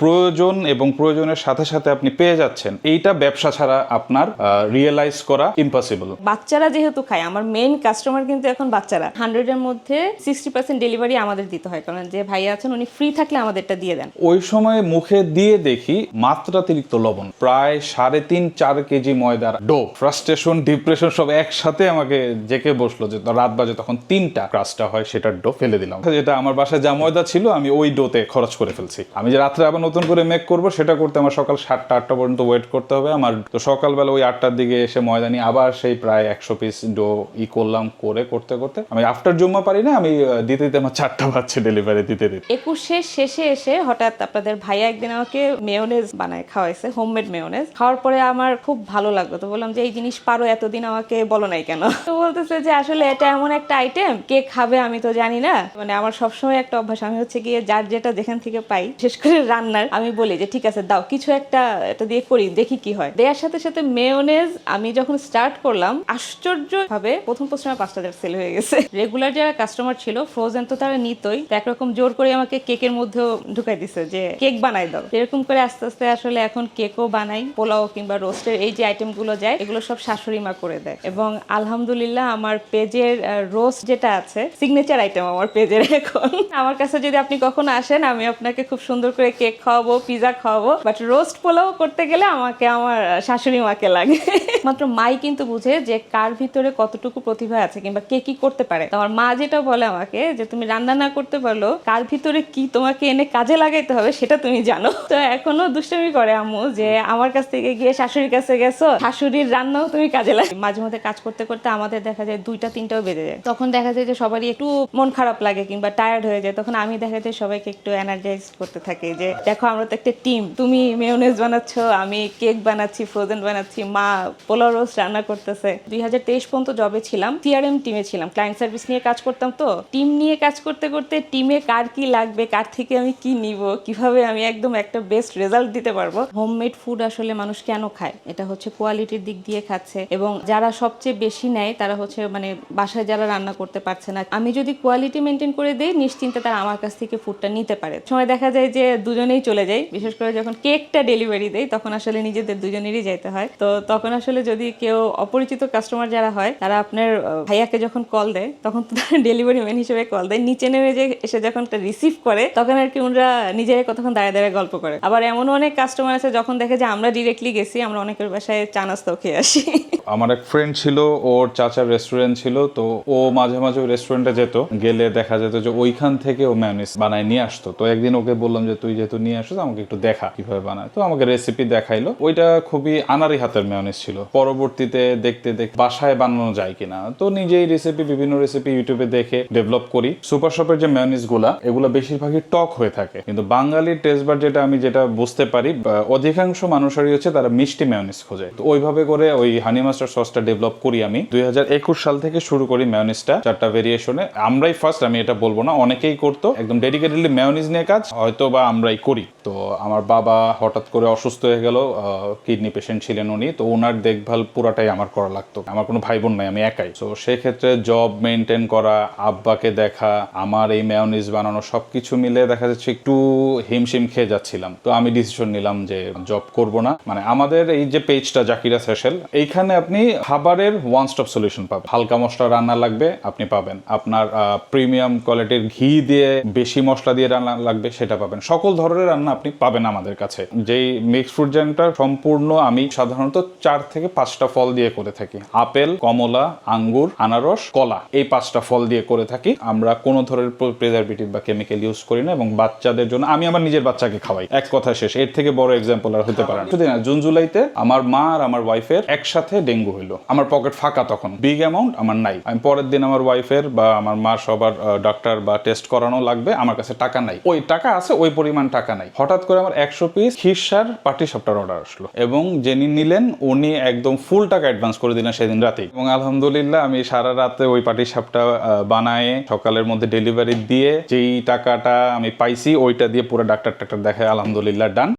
প্রয়োজন এবং প্রয়োজনের সাথে সাথে আপনি পেয়ে যাচ্ছেন, এইটা ব্যবসা ছাড়া আপনার রিয়েলাইজ করা ইম্পসিবল। বাচ্চারা যেহেতু খায়, আমার মেইন কাস্টমার কিন্তু এখন বাচ্চারা। 100-এর মধ্যে 60% ডেলিভারি আমাদের দিতে হয়, কারণ যে ভাইয়া আছেন উনি ফ্রি থাকলে আমাদেরটা দিয়ে দেন। ওই সময় মুখে দিয়ে দেখি মাত্রাতিরিক্ত লবণ, প্রায় 3.5-4 কেজি ময়দার ডো। ফ্রাস্ট্রেশন, ডিপ্রেশন সব একসাথে আমাকে জেকে বসলো যে রাত বাজে তখন 3টা, ক্রাস্টটা হয় সেটার ডো ফেলে দিলাম। যেটা আমার বাসায় যা ময়দা ছিল আমি ওই ডোতে খরচ করে ফেলছি। আমি যে রাত্রে আবার নতুন করে মেক করব সেটা করতে আমার সকাল 7টা-8টা পর্যন্ত ওয়েট করতে হবে আমার। তো সকালবেলা ওই 8টার দিকে এসে ময়দা নিয়ে আবার সেই প্রায় 100 পিস ডো করলাম, করতে করতে আমি আফটার জুম্মা পারি না, আমি দিতে দিতে আমার 4টা বাজছে ডেলিভারি দিতে দিতে। 21-এর শেষে এসে হঠাৎ আপনাদের ভাইয়া একদিন আমাকে মেয়োনেজ বানায় খাওয়াইছে, হোমমেড মেয়োনেজ। খাওয়ার পরে আমার খুব ভালো লাগলো, তো বললাম যে এই জিনিস পারো, এতদিন আমাকে বলো নাই কেন? তো বলতেছে যে আসলে এটা এমন একটা আইটেম, কে খাবে আমি তো জানি না। মানে আমার সবসময় একটা অভ্যাস, আমি হচ্ছে গিয়ে যার যেটা যেখান থেকে পাই, বিশেষ করে রান্নার, আমি বলি যে ঠিক আছে দাও, কিছু একটা এটা দিয়ে করি, দেখি কি হয়। দেওয়ার সাথে সাথে মেয়োনেজ আমি যখন স্টার্ট করলাম, আশ্চর্য ভাবে প্রথম পোস্টে 5,000 সেল হয়ে গেছে। রেগুলার যারা কাস্টমার ছিল ফ্রোজেন তো তারা নিতই, তো একরকম জোর করে আমাকে কেকের মধ্যেও ঢুকাই দিছে যে কেক বানাই দাও। এরকম করে আস্তে আস্তে আসলে এখন কেকও বানাই, পোলাও কিংবা রোস্টের এই যে আইটেম গুলো যায় এগুলো সব শাশুড়ি মা করে দেয়। এবং আলহামদুলিল্লাহ আমার পেজের রোস্ট যেটা আছে সিগনেচার আইটেম আমার পেজের। এখন আমার কাছে যদি আপনি কখনো আসেন, আমি আপনাকে খুব সুন্দর করে কেক খাওয়াবো, পিজা খাওয়াবো, বাট রোস্ট পোলাও করতে গেলে আমাকে আমার শাশুড়ি মাকে লাগে। মাত্র মাই কিন্তু বুঝে যে কার ভিতরে কতটুকু প্রতিভা আছে কিংবা কে কি করতে পারে। তো আমার মা যেটা বলে আমাকে যে তুমি রান্না না করতে পারলো, কার ভিতরে কি তোমাকে এনে কাজে লাগাইতে হবে সেটা তুমি জানো। তো এখনো দুষ্টামি করে আম্মু যে আমার কাছ থেকে গিয়ে শাশুড়ির কাছে গেছো, শাশুড়ির রান্নাও তুমি কাজে লাগে। মাঝে মধ্যে কাজ করতে করতে আমাদের দেখা যায় 2টা-3টাও বেজে যায়, তখন দেখা যায় যে সবারই একটু মন খারাপ লাগে কিংবা টায়ার্ড হয়ে যায়, তখন আমি দেখা যায় সবাইকে একটু এনার্জাইজ করতে থাকি যে দেখো আমরা তো একটা টিম, তুমি মেয়োনেজ বানাচ্ছ, আমি কেক বানাচ্ছি, ফ্রোজেন বানাচ্ছি, মা পোলাও রোস্ট রান্না করতেছে। 2023 পর্যন্ত জবে ছিলাম, সিআরএম টিমে ছিলাম, ক্লায়েন্ট সার্ভিস নিয়ে কাজ করতাম। তো টিম নিয়ে কাজ করতে করতে টিমে কার কি লাগবে, কার থেকে আমি কি নিব, কিভাবে আমি একদম একটা বেস্ট রেজাল্ট দিতে পারবো। হোমমেড ফুড আসলে মানুষ কেন খায়, এটা হচ্ছে কোয়ালিটির দিক দিয়ে খাচ্ছে, এবং যারা সবচেয়ে বেশি নেয় তারা হচ্ছে মানে বাসায় যারা রান্না করতে পারছে না, আমি যদি কোয়ালিটি মেনটেন করে দেই নিশ্চিন্তে তারা আমার কাছ থেকে ফুডটা নিতে পারে। সময় দেখা যায় যে দুজনেই চলে যাই, বিশেষ করে যখন কেকটা ডেলিভারি দেই তখন আসলে নিজেদের দুজনেরই যাইতে হয়। তো তখন আসলে যদি কেউ অপরিচিত কাস্টমার যারা হয় তারা আপনার ভাইয়াকে যখন কল দেয় তখন তো তারা ডেলিভারি ম্যান হিসেবে কল দেয়, নিচে নেমে যে এসে যখন রিসিভ করে তখন আর কি ওনারা নিজেরাই কতক্ষণ দাঁড়িয়ে দাঁড়িয়ে গল্প করে। আবার এমনও অনেক কাস্টমার আছে যখন দেখে যে আমরা ডিরেক্টলি গেছি, আমরা অনেকের বাসায় চা নাস্তাও খেয়ে আসি। আমার এক ফ্রেন্ড ছিল, ওর চাচার রেস্টুরেন্ট ছিল, তো ও মাঝে মাঝে ওই রেস্টুরেন্টে যেত, গেলে দেখা যেত যে ওইখান থেকে ও মেয়োনিজ বানায় নিয়ে আসতো। তো একদিন ওকে বললাম যে তুই যেহেতু নিয়ে আসছিস আমাকে একটু দেখা কিভাবে বানায়, তো আমাকে রেসিপি দেখাইলো। ওইটা খুবই আনারি হাতের মেয়োনিজ ছিল। পরবর্তীতে দেখতে দেখতে বাসায় বানানো যায় কিনা, তো নিজেই বিভিন্ন রেসিপি ইউটিউবে দেখে ডেভেলপ করি। সুপার শপের যে মেয়োনিজ গুলা এগুলো বেশিরভাগই টক হয়ে থাকে, কিন্তু বাঙালির টেস্ট বার যেটা বুঝতে পারি, অধিকাংশ মানুষেরই হচ্ছে তারা মিষ্টি মেয়োনিজ খোঁজে। তো ওইভাবে করে ওই হানি মাস্টার্ড সসটা ডেভেলপ করি আমি। 2021 সাল থেকে শুরু করি মেয়োনিজটা 4টা ভেরিয়েশনে। আমরাই ফার্স্ট, আমি এটা বলবো না, অনেকেই করতো, একদম ডেডিকেটেডলি মেয়োনিজ নিয়ে কাজ হয়তো বা আমরাই করি। তো আমার বাবা হঠাৎ করে অসুস্থ হয়ে গেল, কিডনি পেশেন্ট ছিলেন উনি, তো ওনার দেখভাল পুরাটাই আমার করা লাগতো। আমার কোনো ভাই বোন নাই, আমি একাই। তো সেক্ষেত্রে জব মেনটেন করা, আব্বাকে দেখা, আমার এই মেয়োনিজ বানানো, সবকিছু মিলে দেখা যাচ্ছে একটু হিমশিম খেয়ে যাচ্ছিলাম। তো আমি ডিসিশন নিলাম যে জব করব না। মানে আমাদের এই যে পেজটা জাকিরা স্পেশাল, এইখানে আপনি খাবারের ওয়ান স্টপ সলিউশন পাবেন। হালকা মশলা রান্না লাগবে আপনি পাবেন, আপনার প্রিমিয়াম কোয়ালিটির ঘি দিয়ে বেশি মশলা দিয়ে রান্না লাগবে সেটা পাবেন, সকল ধরনের রান্না আপনি পাবেন আমাদের কাছে। যেই মিক্সড ফ্রুট জ্যামটা সম্পূর্ণ আমি সাধারণত 4 থেকে 5টা ফল দিয়ে করে থাকি। আপেল, কমলা, আঙ্গুর, আনারস, কলা, এই 5টা ফল দিয়ে করে থাকি। আমরা কোনো ধরনের প্রিজারভেটিভ বা কেমিক্যাল ইউজ করি না, এবং বাচ্চাদের জন্য আমি আমার নিজের বাচ্চাকে খাওয়াই। এক কথা শেষ, এর থেকে বড় এক্সাম্পল আর হতে পারে না। জুন জুলাইতে আমার মা আর আমার ওয়াইফের একসাথে ডেঙ্গু হইলো। আমার পকেট ফাঁকা, তখন বিগ অ্যামাউন্ট আমার নাই। আমি পরের দিন আমার ওয়াইফের বা আমার মা সবার ডাক্তার বা টেস্ট করানো লাগবে, আমার কাছে টাকা নাই। ওই টাকা আছে, ওই পরিমাণ টাকা নাই। হঠাৎ করে আমার 100 পিস খিরসার পাটিসাপটার অর্ডার আসলো, এবং যিনি নিলেন উনি একদম ফুল টাকা অ্যাডভান্স করে দিলেন সেদিন রাতেই। এবং আলহামদুলিল্লাহ আমি সারা রাতে ওই পাটিসাপটা বানায়ে সকালের মধ্যে ডেলিভারি দিয়ে যেই টাকাটা আমি পাইছি ওইটা দিয়ে পুরো ডাক্তার দেখায় আলহামদুলিল্লাহ ডান।